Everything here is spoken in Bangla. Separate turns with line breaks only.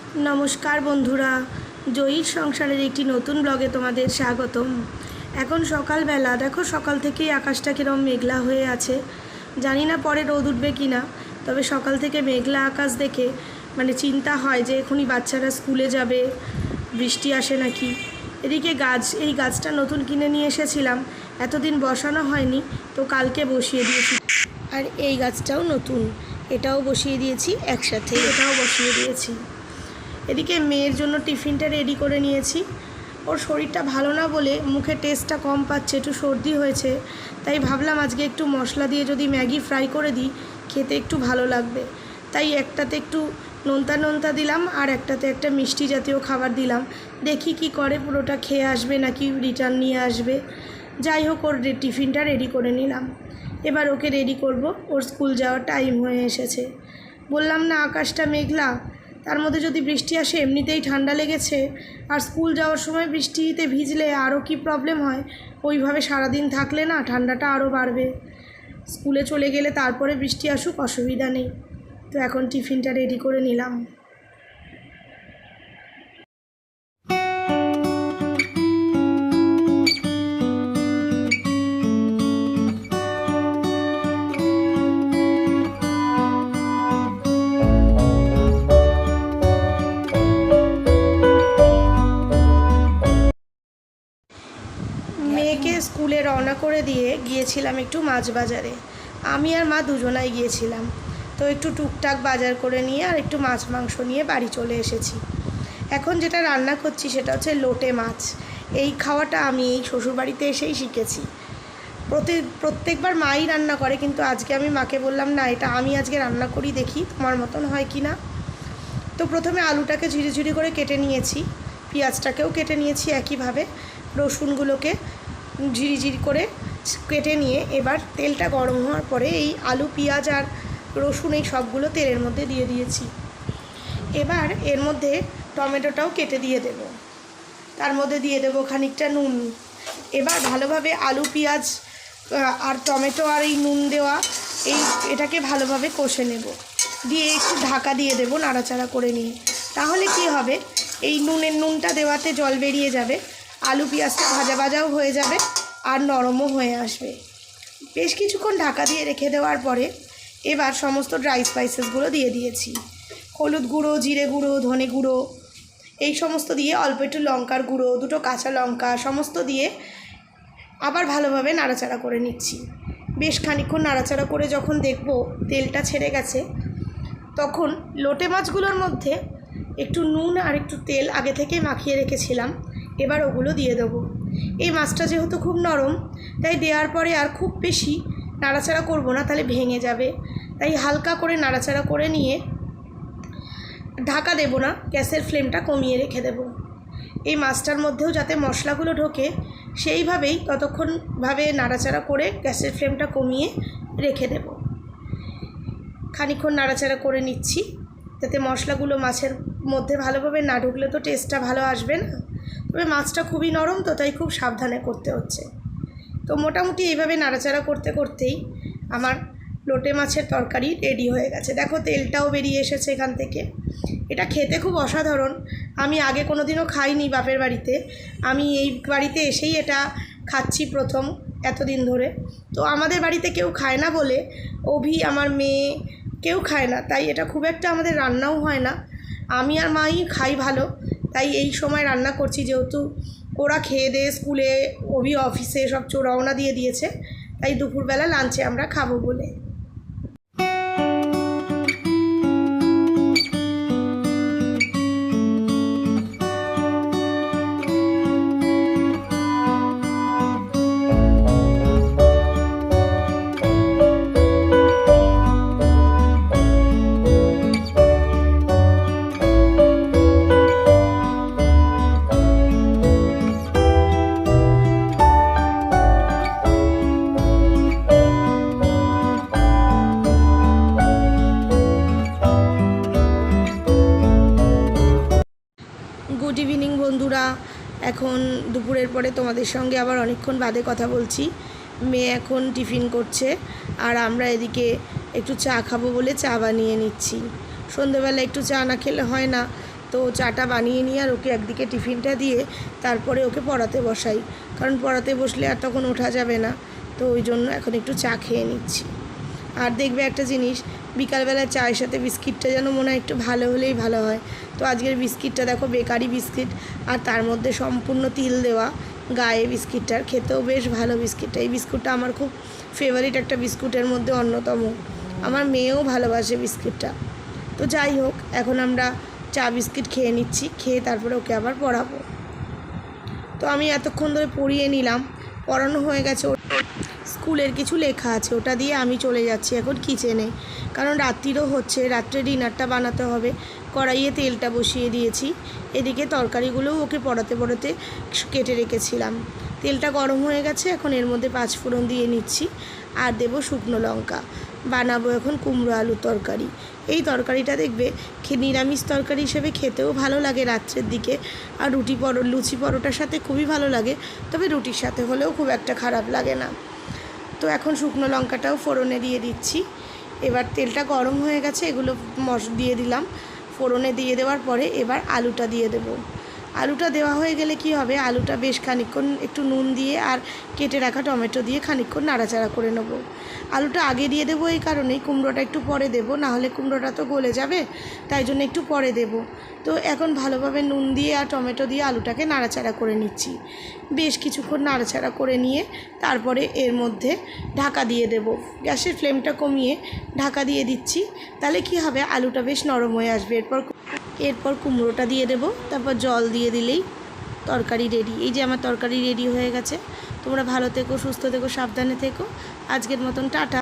नमस्कार बंधुरा जयीर संसारेर एकटी नतून ब्लगे तोमादेर स्वागतम। एखन सकाल बेला देखो सकाल थेकेई आकाशटा किरम मेघला हये आछे। जानी ना परे रोद उठबे किना, तबे सकाल थेके मेघला आकाश देखे माने चिंता हय जे एखुनी बाच्चारा स्कूले जाबे, बृष्टि आसे नाकि। एदिके गाछ এই গাছটা नतून किने निये एसेছিলাম, एतदिन बसानो हयनि तो कालके बसिए दिएछि। আর এই গাছটাও নতুন, এটাও বসিয়ে দিয়েছি একসাথে, এটাও বসিয়ে দিয়েছি। এদিকে মেয়ের জন্য টিফিনটা রেডি করে নিয়েছি। ওর শরীরটা ভালো না বলে মুখে টেস্টটা কম পাচ্ছে, একটু সর্দি হয়েছে, তাই ভাবলাম আজকে একটু মশলা দিয়ে যদি ম্যাগি ফ্রাই করে দিই খেতে একটু ভালো লাগবে। তাই একটাতে একটু নোনতা নোনতা দিলাম আর একটাতে একটা মিষ্টি জাতীয় খাবার দিলাম। দেখি কি করে, পুরোটা খেয়ে আসবে নাকি রিটার্ন নিয়ে আসবে। যাই হোক, ওর টিফিনটা রেডি করে নিলাম। এবার ওকে রেডি করব, ওর স্কুল যাওয়ার টাইম হয়ে এসেছে। বললাম না আকাশটা মেঘলা, তার মধ্যে যদি বৃষ্টি আসে, এমনিতেই ঠান্ডা লেগেছে, আর স্কুল যাওয়ার সময় বৃষ্টিতে ভিজলে আরও কি প্রবলেম হয়। ওইভাবে সারাদিন থাকলে না ঠান্ডাটা আরও বাড়বে। স্কুলে চলে গেলে তারপরে বৃষ্টি আসুক, অসুবিধা নেই। তো এখন টিফিনটা রেডি করে নিলাম। মেয়েকে স্কুলে রওনা করে দিয়ে গিয়েছিলাম একটু মাছ বাজারে। আমি আর মা দুজনাই গিয়েছিলাম। তো একটু টুকটাক বাজার করে নিয়ে আর একটু মাছ মাংস নিয়ে বাড়ি চলে এসেছি। এখন যেটা রান্না করছি সেটা হচ্ছে লোটে মাছ। এই খাওয়াটা আমি এই শ্বশুরবাড়িতে এসেই শিখেছি। প্রত্যেকবার মাই রান্না করে, কিন্তু আজকে আমি মাকে বললাম না, এটা আমি আজকে রান্না করি, দেখি তোমার মতন হয় কি না। তো প্রথমে আলুটাকে ঝিরি ঝিরি করে কেটে নিয়েছি, পেঁয়াজটাকেও কেটে নিয়েছি একইভাবে, রসুনগুলোকে ঝিরিঝিরি করে কেটে নিয়ে এবার তেলটা গরম হওয়ার পরে এই আলু পেঁয়াজ আর রসুন এই সবগুলো তেলের মধ্যে দিয়ে দিয়েছি। এবার এর মধ্যে টমেটোটাও কেটে দিয়ে দেব, তার মধ্যে দিয়ে দেব খানিকটা নুন। এবার ভালোভাবে আলু পেঁয়াজ আর টমেটো আর এই নুন দেওয়া এটাকে ভালোভাবে কষে নেব, দিয়ে একটু ঢাকা দিয়ে দেব নাড়াচাড়া করে নিয়ে। তাহলে কি হবে, এই নুনটা দেওয়াতে জল বেরিয়ে যাবে, আলু পেঁয়াজটা ভাজা ভাজাও হয়ে যাবে আর নরমও হয়ে আসবে। বেশ কিছুক্ষণ ঢাকা দিয়ে রেখে দেওয়ার পরে এবার সমস্ত ড্রাই স্পাইসেসগুলো দিয়ে দিয়েছি। হলুদ গুঁড়ো, জিরে গুঁড়ো, ধনে গুঁড়ো এই সমস্ত দিয়ে, অল্প একটু লঙ্কার গুঁড়ো, দুটো কাঁচা লঙ্কা সমস্ত দিয়ে আবার ভালোভাবে নাড়াচাড়া করে নিচ্ছি। বেশ খানিকক্ষণ নাড়াচাড়া করে যখন দেখব তেলটা ছেড়ে গেছে, তখন লোটে মাছগুলোর মধ্যে একটু নুন আর একটু তেল আগে থেকেই মাখিয়ে রেখেছিলাম, এবার ওগুলো দিয়ে দেবো। এই মাছটা যেহেতু খুব নরম, তাই দেওয়ার পরে আর খুব বেশি নাড়াচাড়া করব না, তাহলে ভেঙে যাবে। তাই হালকা করে নাড়াচাড়া করে নিয়ে ঢাকা দেব না, গ্যাসের ফ্লেমটা কমিয়ে রেখে দেব। এই মাছটার মধ্যেও যাতে মশলাগুলো ঢোকে সেইভাবেই ততক্ষণভাবে নাড়াচাড়া করে গ্যাসের ফ্লেমটা কমিয়ে রেখে দেব। খানিকক্ষণ নাড়াচাড়া করে নিচ্ছি, যাতে মশলাগুলো মাছের মধ্যে ভালোভাবে না ঢুকলে তো টেস্টটা ভালো আসবে না। তবে মাছটা খুবই নরম, তো তাই খুব সাবধানে করতে হচ্ছে। তো মোটামুটি এইভাবে নাড়াচাড়া করতে করতেই আমার লোটে মাছের তরকারি রেডি হয়ে গেছে। দেখো তেলটাও বেরিয়ে এসেছে এখান থেকে। এটা খেতে খুব অসাধারণ। আমি আগে কোনো দিনও খাইনি বাপের বাড়িতে, আমি এই বাড়িতে এসেই এটা খাচ্ছি প্রথম এতদিন ধরে। তো আমাদের বাড়িতে কেউ খায় না বলে, অভি আমার মেয়ে কেউ খায় না, তাই এটা খুব একটা আমাদের রান্নাও হয় না। আমি আর মাই খাই ভালো, তাই এই সময় রান্না করছি, যেহেতু ওরা খেয়ে দিয়ে স্কুলে, অভি অফিসে সব রওনা দিয়ে দিয়েছে, তাই দুপুরবেলা লাঞ্চে আমরা খাবো বলে। গুড ইভিনিং বন্ধুরা, এখন দুপুরের পরে তোমাদের সঙ্গে আবার অনেকক্ষণ বাদে কথা বলছি। মেয়ে এখন টিফিন করছে আর আমরা এদিকে একটু চা খাবো বলে চা বানিয়ে নিচ্ছি। সন্ধ্যেবেলা একটু চা না খেলে হয় না, তো চাটা বানিয়ে নিয়ে আর ওকে একদিকে টিফিনটা দিয়ে তারপরে ওকে পড়াতে বসাই, কারণ পড়াতে বসলে আর তখন ওঠা যাবে না। তো ওই জন্য এখন একটু চা খেয়ে নিচ্ছি। আর দেখবে একটা জিনিস, বিকালবেলা চায়ের সাথে বিস্কিটটা যেন মনে হয় একটু ভালো হলেই ভালো হয়। তো আজকের বিস্কিটটা দেখো বেকারি বিস্কিট, আর তার মধ্যে সম্পূর্ণ তিল দেওয়া গায়ে বিস্কিটটার, খেতেও বেশ ভালো বিস্কিটটা। এই বিস্কুটটা আমার খুব ফেভারিট একটা বিস্কুটের মধ্যে অন্যতম। আমার মেয়েও ভালোবাসে বিস্কিটটা। তো যাই হোক, এখন আমরা চা বিস্কিট খেয়ে নিচ্ছি, খেয়ে তারপরে ওকে আবার পড়াবো। তো আমি এতক্ষণ ধরে পড়িয়ে নিলাম, পড়ানো হয়ে গেছে। স্কুলের কিছু লেখা আছে, ওটা দিয়ে আমি চলে যাচ্ছি এখন কিচেনে, কারণ রাত্রিরও হচ্ছে, রাত্রে ডিনারটা বানাতে হবে। কড়াইয়ে তেলটা বসিয়ে দিয়েছি, এদিকে তরকারিগুলোও ওকে পড়াতে পড়াতে কেটে রেখেছিলাম। তেলটা গরম হয়ে গেছে, এখন এর মধ্যে 5 ফোড়ন দিয়ে নিচ্ছি আর দেবো শুকনো লঙ্কা। বানাবো এখন কুমড়ো আলুর তরকারি। এই তরকারিটা দেখবে নিরামিষ তরকারি হিসেবে খেতেও ভালো লাগে রাত্রের দিকে, আর লুচি পরোটার সাথে খুবই ভালো লাগে, তবে রুটির সাথে হলেও খুব একটা খারাপ লাগে না। তো এখন শুকনো লঙ্কাটাও ফোড়নে দিয়ে দিচ্ছি। এবার তেলটা গরম হয়ে গেছে, এগুলো দিয়ে দিলাম। ফোড়নে দিয়ে দেওয়ার পরে এবার আলুটা দিয়ে দেব। আলুটা দেওয়া হয়ে গেলে কি হবে, আলুটা বেশ খানিকক্ষণ একটু নুন দিয়ে আর কেটে রাখা টমেটো দিয়ে খানিকক্ষণ নাড়াচাড়া করে নেব। আলুটা আগে দিয়ে দেবো এই কারণেই, কুমড়োটা একটু পরে দেবো, নাহলে কুমড়োটা তো গলে যাবে, তাই জন্য একটু পরে দেব। তো এখন ভালোভাবে নুন দিয়ে আর টমেটো দিয়ে আলুটাকে নাড়াচাড়া করে নিচ্ছি। বেশ কিছুক্ষণ নাড়াচাড়া করে নিয়ে তারপরে এর মধ্যে ঢাকা দিয়ে দেব। গ্যাসের ফ্লেমটা কমিয়ে ঢাকা দিয়ে দিচ্ছি, তাহলে কি হবে, আলুটা বেশ নরম হয়ে আসবে। এরপর কুমড়োটা দিয়ে দেব, তারপর জল দিয়ে দিলেই তরকারি রেডি। এই যে আমার তরকারি রেডি হয়ে গেছে। তোমরা ভালো থেকো, সুস্থ থেকো, সাবধানে থেকো। আজকের মতন টাটা।